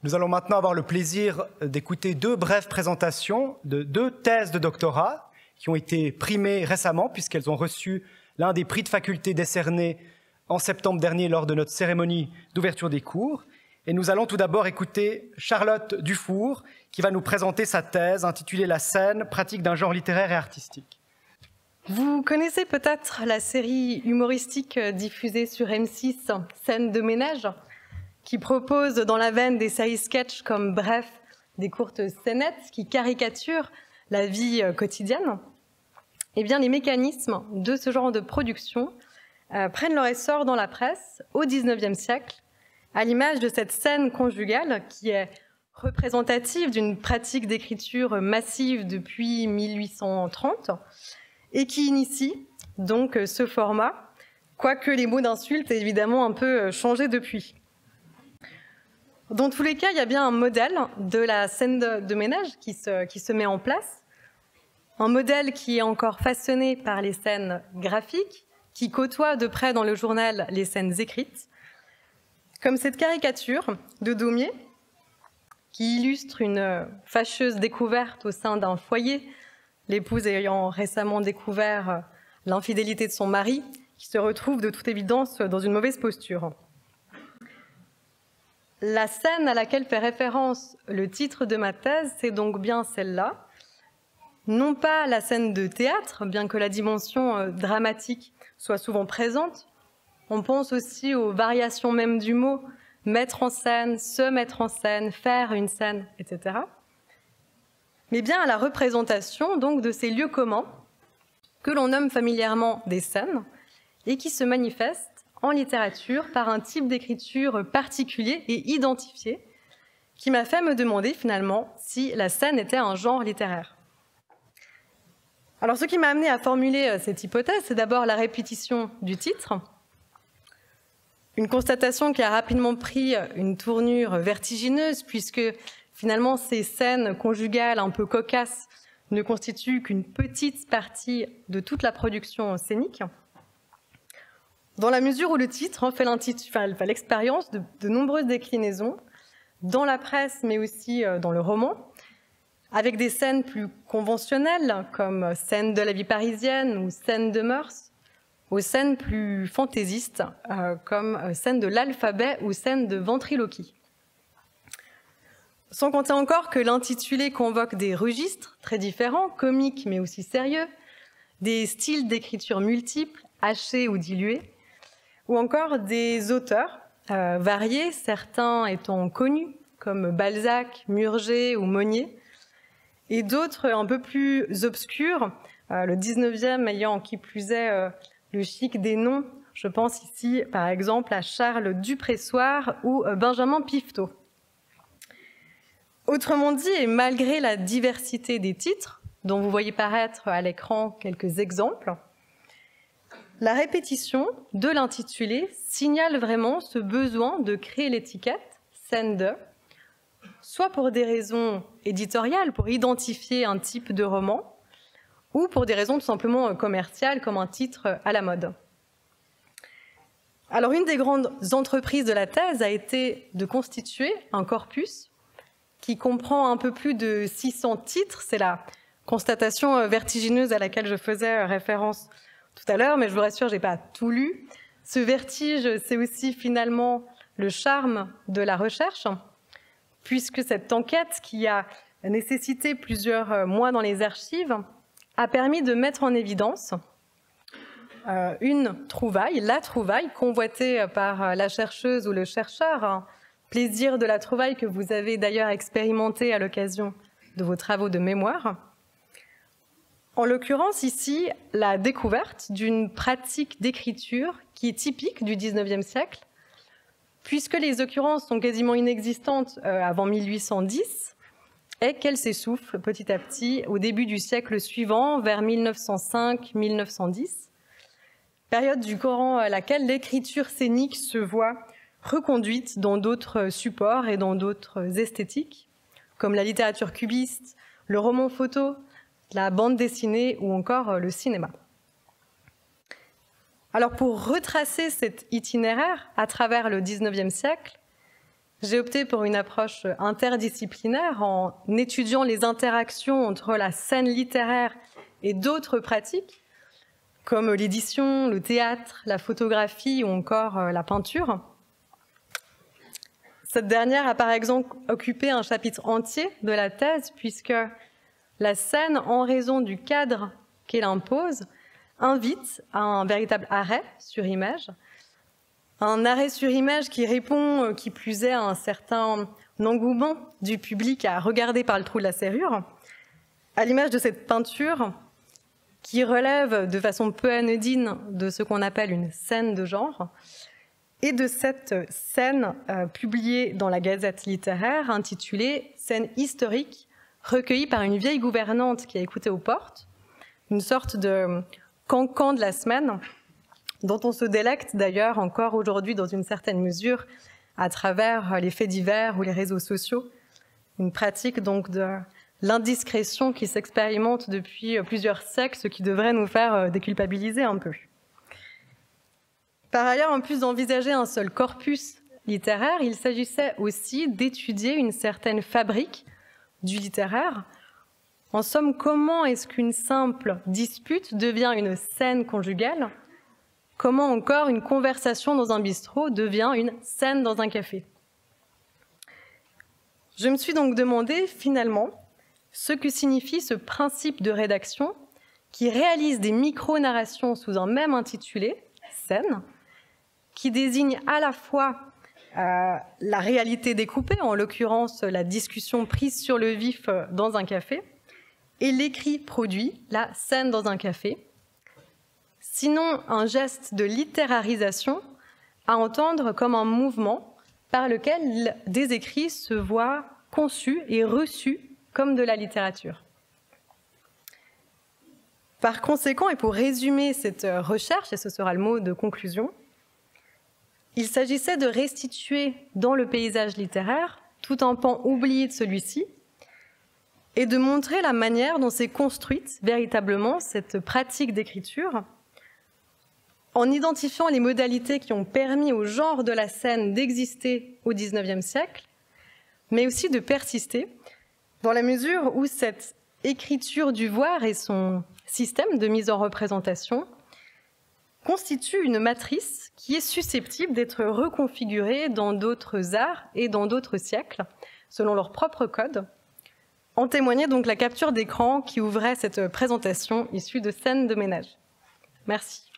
Nous allons maintenant avoir le plaisir d'écouter deux brèves présentations de deux thèses de doctorat qui ont été primées récemment puisqu'elles ont reçu l'un des prix de faculté décernés en septembre dernier lors de notre cérémonie d'ouverture des cours. Et nous allons tout d'abord écouter Charlotte Dufour qui va nous présenter sa thèse intitulée « La scène, pratique d'un genre littéraire et artistique ». Vous connaissez peut-être la série humoristique diffusée sur M6, Scène de ménage, qui propose dans la veine des séries sketch comme Bref, des courtes scénettes qui caricaturent la vie quotidienne. Eh bien, les mécanismes de ce genre de production prennent leur essor dans la presse au XIXe siècle, à l'image de cette scène conjugale qui est représentative d'une pratique d'écriture massive depuis 1830 et qui initie donc ce format, quoique les mots d'insulte aient évidemment un peu changé depuis. Dans tous les cas, il y a bien un modèle de la scène de ménage qui se met en place, un modèle qui est encore façonné par les scènes graphiques, qui côtoie de près dans le journal les scènes écrites, comme cette caricature de Daumier, qui illustre une fâcheuse découverte au sein d'un foyer, l'épouse ayant récemment découvert l'infidélité de son mari, qui se retrouve de toute évidence dans une mauvaise posture. La scène à laquelle fait référence le titre de ma thèse, c'est donc bien celle-là. Non pas la scène de théâtre, bien que la dimension dramatique soit souvent présente. On pense aussi aux variations même du mot, mettre en scène, se mettre en scène, faire une scène, etc. Mais bien à la représentation donc de ces lieux communs que l'on nomme familièrement des scènes et qui se manifestent en littérature par un type d'écriture particulier et identifié qui m'a fait me demander finalement si la scène était un genre littéraire. Alors ce qui m'a amené à formuler cette hypothèse, c'est d'abord la répétition du titre, une constatation qui a rapidement pris une tournure vertigineuse puisque finalement ces scènes conjugales un peu cocasses ne constituent qu'une petite partie de toute la production scénique. Dans la mesure où le titre fait l'expérience de nombreuses déclinaisons, dans la presse mais aussi dans le roman, avec des scènes plus conventionnelles comme scènes de la vie parisienne ou scènes de mœurs, aux scènes plus fantaisistes comme scènes de l'alphabet ou scènes de ventriloquie. Sans compter encore que l'intitulé convoque des registres très différents, comiques mais aussi sérieux, des styles d'écriture multiples, hachés ou dilués, ou encore des auteurs variés, certains étant connus, comme Balzac, Murger ou Monnier, et d'autres un peu plus obscurs, le 19e ayant qui plus est le chic des noms. Je pense ici par exemple à Charles Dupressoir ou Benjamin Pifteau. Autrement dit, et malgré la diversité des titres, dont vous voyez paraître à l'écran quelques exemples, la répétition de l'intitulé signale vraiment ce besoin de créer l'étiquette « scène de », soit pour des raisons éditoriales, pour identifier un type de roman, ou pour des raisons tout simplement commerciales, comme un titre à la mode. Alors, une des grandes entreprises de la thèse a été de constituer un corpus qui comprend un peu plus de 600 titres. C'est la constatation vertigineuse à laquelle je faisais référence tout à l'heure, mais je vous rassure, je n'ai pas tout lu. Ce vertige, c'est aussi finalement le charme de la recherche, puisque cette enquête qui a nécessité plusieurs mois dans les archives a permis de mettre en évidence une trouvaille, la trouvaille convoitée par la chercheuse ou le chercheur, un plaisir de la trouvaille que vous avez d'ailleurs expérimenté à l'occasion de vos travaux de mémoire. En l'occurrence ici, la découverte d'une pratique d'écriture qui est typique du XIXe siècle, puisque les occurrences sont quasiment inexistantes avant 1810, et qu'elles s'essoufflent petit à petit au début du siècle suivant, vers 1905-1910, période durant laquelle l'écriture scénique se voit reconduite dans d'autres supports et dans d'autres esthétiques, comme la littérature cubiste, le roman photo, la bande dessinée ou encore le cinéma. Alors pour retracer cet itinéraire à travers le XIXe siècle, J'ai opté pour une approche interdisciplinaire en étudiant les interactions entre la scène littéraire et d'autres pratiques, comme l'édition, le théâtre, la photographie ou encore la peinture. Cette dernière a par exemple occupé un chapitre entier de la thèse, puisque la scène, en raison du cadre qu'elle impose, invite à un véritable arrêt sur image. Un arrêt sur image qui répond, qui plus est, à un certain engouement du public à regarder par le trou de la serrure, à l'image de cette peinture qui relève de façon peu anodine de ce qu'on appelle une scène de genre, et de cette scène publiée dans la Gazette littéraire intitulée « Scène historique » recueillie par une vieille gouvernante qui a écouté aux portes, une sorte de cancan de la semaine, dont on se délecte d'ailleurs encore aujourd'hui dans une certaine mesure à travers les faits divers ou les réseaux sociaux, une pratique donc de l'indiscrétion qui s'expérimente depuis plusieurs siècles, ce qui devrait nous faire déculpabiliser un peu. Par ailleurs, en plus d'envisager un seul corpus littéraire, il s'agissait aussi d'étudier une certaine fabrique du littéraire. En somme, comment est-ce qu'une simple dispute devient une scène conjugale? Comment encore une conversation dans un bistrot devient une scène dans un café? Je me suis donc demandé finalement ce que signifie ce principe de rédaction qui réalise des micro-narrations sous un même intitulé, scène, qui désigne à la fois la réalité découpée, en l'occurrence la discussion prise sur le vif dans un café, et l'écrit produit, la scène dans un café, sinon un geste de littérarisation à entendre comme un mouvement par lequel des écrits se voient conçus et reçus comme de la littérature. Par conséquent, et pour résumer cette recherche, et ce sera le mot de conclusion, il s'agissait de restituer dans le paysage littéraire tout un pan oublié de celui-ci et de montrer la manière dont s'est construite véritablement cette pratique d'écriture en identifiant les modalités qui ont permis au genre de la scène d'exister au XIXe siècle, mais aussi de persister dans la mesure où cette écriture du voir et son système de mise en représentation constitue une matrice qui est susceptible d'être reconfigurée dans d'autres arts et dans d'autres siècles, selon leur propre code. En témoignait donc la capture d'écran qui ouvrait cette présentation issue de scènes de ménage. Merci.